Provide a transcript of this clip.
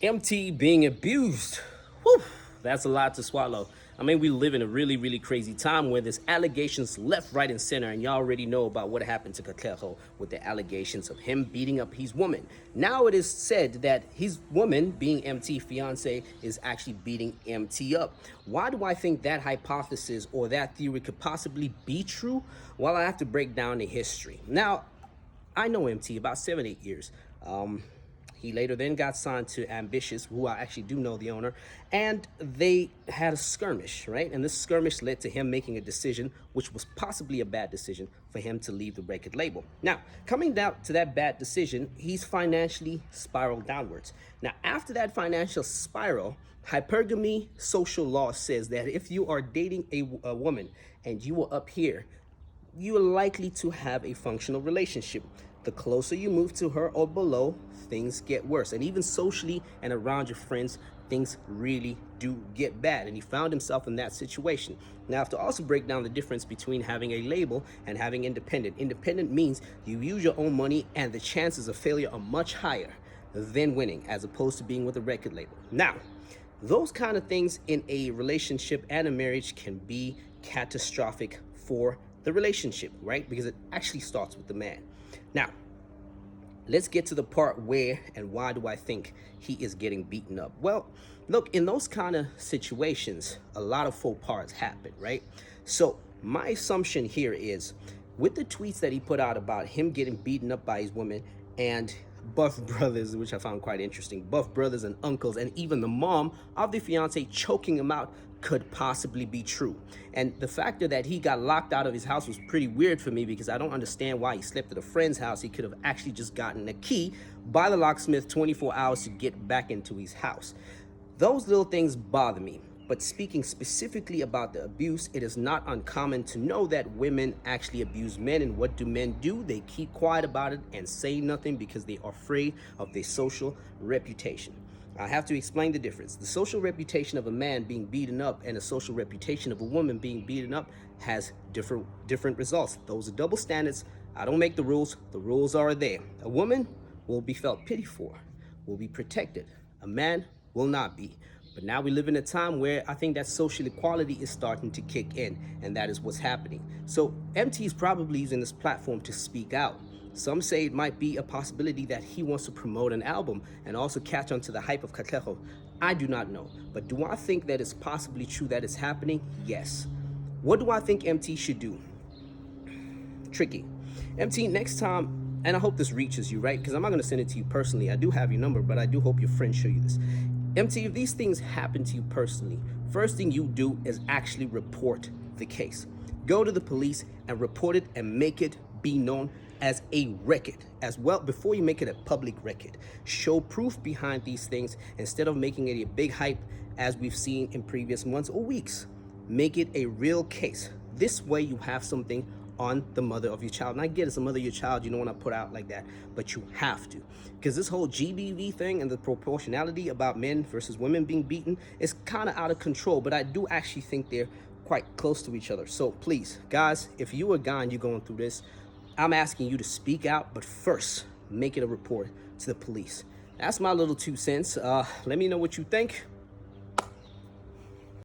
Emtee being abused. Whew, that's a lot to swallow. I mean, we live in a really, really crazy time where there's allegations left, right, and center, and y'all already know about what happened to Kakeho with the allegations of him beating up his woman. Now it is said that his woman, being Emtee Fiancé, is actually beating Emtee up. Why do I think that hypothesis or that theory could possibly be true? Well, I have to break down the history. Now, I know Emtee about 7, 8 years. He later then got signed to Ambitious, who I actually do know the owner, and they had a skirmish, right? And this skirmish led to him making a decision, which was possibly a bad decision for him to leave the record label. Now, coming down to that bad decision, he's financially spiraled downwards. Now, after that financial spiral, hypergamy social law says that if you are dating a woman and you are up here, you are likely to have a functional relationship. The closer you move to her or below, things get worse. And even socially and around your friends, things really do get bad. And he found himself in that situation. Now, I have to also break down the difference between having a label and having independent. Independent means you use your own money and the chances of failure are much higher than winning, as opposed to being with a record label. Now, those kind of things in a relationship and a marriage can be catastrophic for the relationship, right? Because it actually starts with the man. Now, let's get to the part where and why do I think he is getting beaten up. Well, look, in those kind of situations, a lot of faux pas happen, right? So my assumption here is, with the tweets that he put out about him getting beaten up by his woman and buff brothers, which I found quite interesting, buff brothers and uncles, and even the mom of the fiance choking him out, could possibly be true. And the factor that he got locked out of his house was pretty weird for me, because I don't understand why he slept at a friend's house. He could have actually just gotten a key by the locksmith 24 hours to get back into his house. Those little things bother me. But speaking specifically about the abuse, it is not uncommon to know that women actually abuse men. And what do men do? They keep quiet about it and say nothing because they are afraid of their social reputation. I have to explain the difference. The social reputation of a man being beaten up and the social reputation of a woman being beaten up has different results. Those are double standards. I don't make the rules are there. A woman will be felt pity for, will be protected. A man will not be. But now we live in a time where I think that social equality is starting to kick in, and that is what's happening. So Emtee is probably using this platform to speak out. Some say it might be a possibility that he wants to promote an album and also catch on to the hype of Kakeho. I do not know. But do I think that it's possibly true that it's happening? Yes. What do I think Emtee should do? Tricky. Emtee, next time, and I hope this reaches you, right? Because I'm not going to send it to you personally. I do have your number, but I do hope your friends show you this. Emtee, if these things happen to you personally, first thing you do is actually report the case. Go to the police and report it and make it be known as a record as well. Before you make it a public record, show proof behind these things instead of making it a big hype as we've seen in previous months or weeks. Make it a real case. This way you have something on the mother of your child. And I get it's the mother of your child, you don't want to put out like that, but you have to, because this whole GBV thing and the proportionality about men versus women being beaten is kind of out of control. But I do actually think they're quite close to each other. So please, guys, if you are a guy and you're going through this, I'm asking you to speak out, but first make it a report to the police. That's my little 2 cents. Let me know what you think.